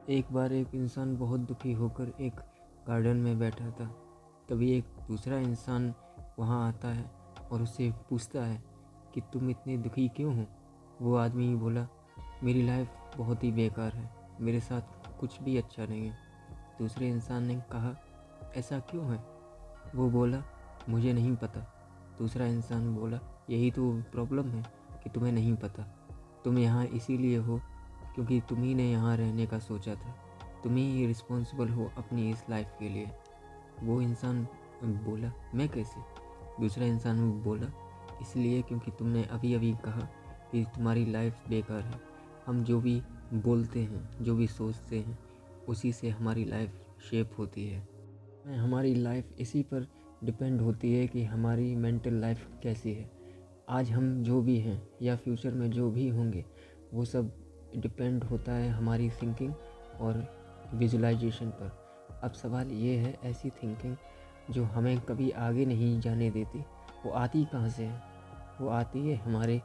एक बार एक इंसान बहुत दुखी होकर एक गार्डन में बैठा था। तभी एक दूसरा इंसान वहाँ आता है और उससे पूछता है कि तुम इतने दुखी क्यों हो। वो आदमी बोला, मेरी लाइफ बहुत ही बेकार है, मेरे साथ कुछ भी अच्छा नहीं है। दूसरे इंसान ने कहा, ऐसा क्यों है? वो बोला, मुझे नहीं पता। दूसरा इंसान बोला, यही तो प्रॉब्लम है कि तुम्हें नहीं पता। तुम यहाँ इसीलिए हो क्योंकि तुम ही ने यहाँ रहने का सोचा था। तुम ही रिस्पॉन्सिबल हो अपनी इस लाइफ के लिए। वो इंसान बोला, मैं कैसे? दूसरा इंसान बोला, इसलिए क्योंकि तुमने अभी अभी कहा कि तुम्हारी लाइफ बेकार है। हम जो भी बोलते हैं, जो भी सोचते हैं, उसी से हमारी लाइफ शेप होती है। हमारी लाइफ इसी पर डिपेंड होती है कि हमारी मेंटल लाइफ कैसी है। आज हम जो भी हैं या फ्यूचर में जो भी होंगे, वो सब डिपेंड होता है हमारी थिंकिंग और विजुलाइजेशन पर। अब सवाल ये है, ऐसी थिंकिंग जो हमें कभी आगे नहीं जाने देती, वो आती कहाँ से है? वो आती है हमारे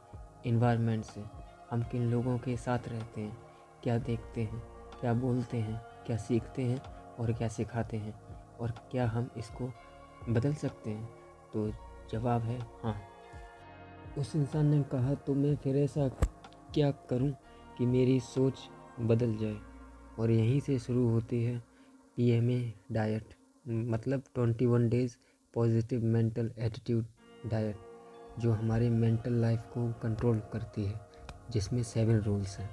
इन्वायरमेंट से। हम किन लोगों के साथ रहते हैं, क्या देखते हैं, क्या बोलते हैं, क्या सीखते हैं और क्या सिखाते हैं, और क्या हम इसको बदल सकते हैं? तो जवाब है हाँ। उस इंसान ने कहा, तो मैं फिर ऐसा क्या करूं कि मेरी सोच बदल जाए? और यहीं से शुरू होती है PMA डाइट, मतलब 21 days positive mental attitude diet, जो हमारे मेंटल लाइफ को कंट्रोल करती है, जिसमें 7 रूल्स हैं।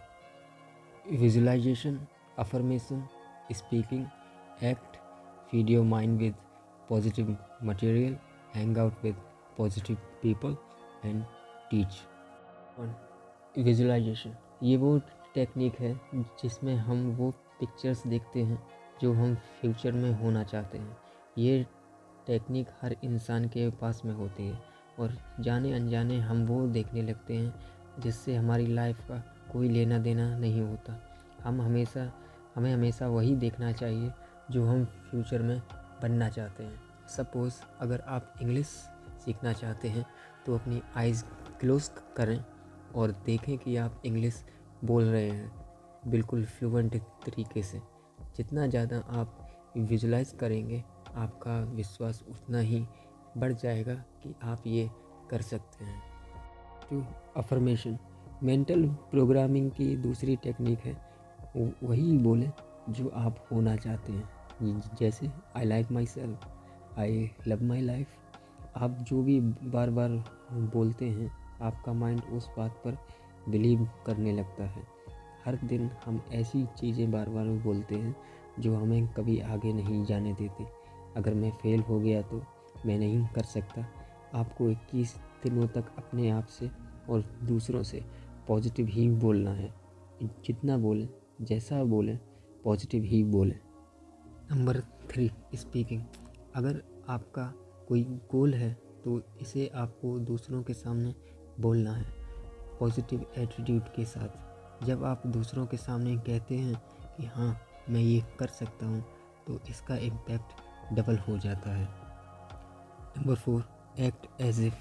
Visualisation, affirmation, speaking, act, feed your mind with positive material, hang out with positive people and teach. Visualisation, ये वो टेक्निक है जिसमें हम वो पिक्चर्स देखते हैं जो हम फ्यूचर में होना चाहते हैं। ये टेक्निक हर इंसान के पास में होती है और जाने अनजाने हम वो देखने लगते हैं जिससे हमारी लाइफ का कोई लेना देना नहीं होता। हमें हमेशा वही देखना चाहिए जो हम फ्यूचर में बनना चाहते हैं। सपोज़ अगर आप इंग्लिश सीखना चाहते हैं तो अपनी आइज़ क्लोज करें और देखें कि आप इंग्लिश बोल रहे हैं बिल्कुल फ्लुएंट तरीके से। जितना ज़्यादा आप विजुलाइज करेंगे, आपका विश्वास उतना ही बढ़ जाएगा कि आप ये कर सकते हैं। टू अफर्मेशन, मेंटल प्रोग्रामिंग की दूसरी टेक्निक है। वही बोलें जो आप होना चाहते हैं, जैसे I like my self, I love my life. आप जो भी बार बार बोलते हैं, आपका माइंड उस बात पर बिलीव करने लगता है। हर दिन हम ऐसी चीज़ें बार बार बोलते हैं जो हमें कभी आगे नहीं जाने देते। अगर मैं फेल हो गया तो मैं नहीं कर सकता। आपको 21 दिनों तक अपने आप से और दूसरों से पॉजिटिव ही बोलना है। जितना बोलें, जैसा बोलें, पॉजिटिव ही बोलें। Number 3, speaking. अगर आपका कोई गोल है तो इसे आपको दूसरों के सामने बोलना है पॉजिटिव एटीट्यूड के साथ। जब आप दूसरों के सामने कहते हैं कि हाँ मैं ये कर सकता हूँ, तो इसका इम्पैक्ट डबल हो जाता है। Number 4, act as if.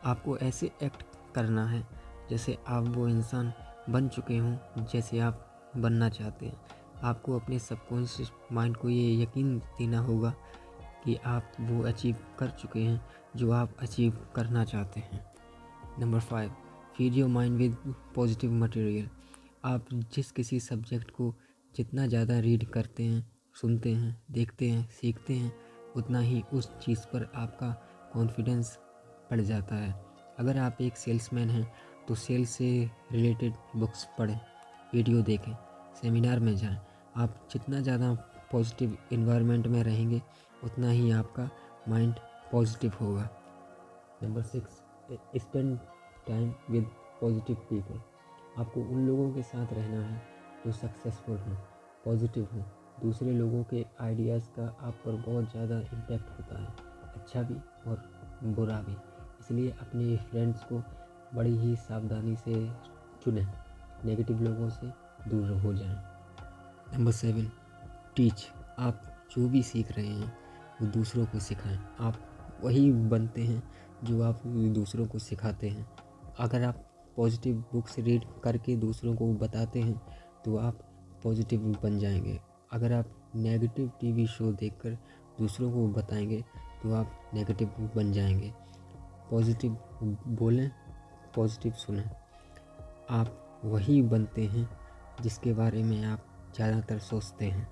आपको ऐसे एक्ट करना है जैसे आप वो इंसान बन चुके हों जैसे आप बनना चाहते हैं। आपको अपने सबकॉन्शियस माइंड को ये यकीन देना होगा कि आप वो अचीव कर चुके हैं जो आप अचीव करना चाहते हैं। Number 5, feed your mind with positive material. आप जिस किसी सब्जेक्ट को जितना ज़्यादा रीड करते हैं, सुनते हैं, देखते हैं, सीखते हैं, उतना ही उस चीज़ पर आपका कॉन्फिडेंस बढ़ जाता है। अगर आप एक सेल्समैन हैं तो सेल्स से रिलेटेड बुक्स पढ़ें, वीडियो देखें, सेमिनार में जाएं। आप जितना ज़्यादा पॉजिटिव इन्वायरमेंट में रहेंगे, उतना ही आपका माइंड पॉजिटिव होगा। Number 6, spend time with positive people. आपको उन लोगों के साथ रहना है जो सक्सेसफुल हों, पॉजिटिव हों। दूसरे लोगों के आइडियाज़ का आप पर बहुत ज़्यादा इम्पैक्ट होता है, अच्छा भी और बुरा भी। इसलिए अपने फ्रेंड्स को बड़ी ही सावधानी से चुनें, नेगेटिव लोगों से दूर हो जाएं। Number 7, teach. आप जो भी सीख रहे हैं वो दूसरों को सिखाएं। आप वही बनते हैं जो आप दूसरों को सिखाते हैं। अगर आप पॉजिटिव बुक्स रीड करके दूसरों को बताते हैं तो आप पॉजिटिव बन जाएंगे। अगर आप नेगेटिव टीवी शो देखकर दूसरों को बताएंगे तो आप नेगेटिव बन जाएंगे। पॉजिटिव बोलें, पॉजिटिव सुनें। आप वही बनते हैं जिसके बारे में आप ज़्यादातर सोचते हैं।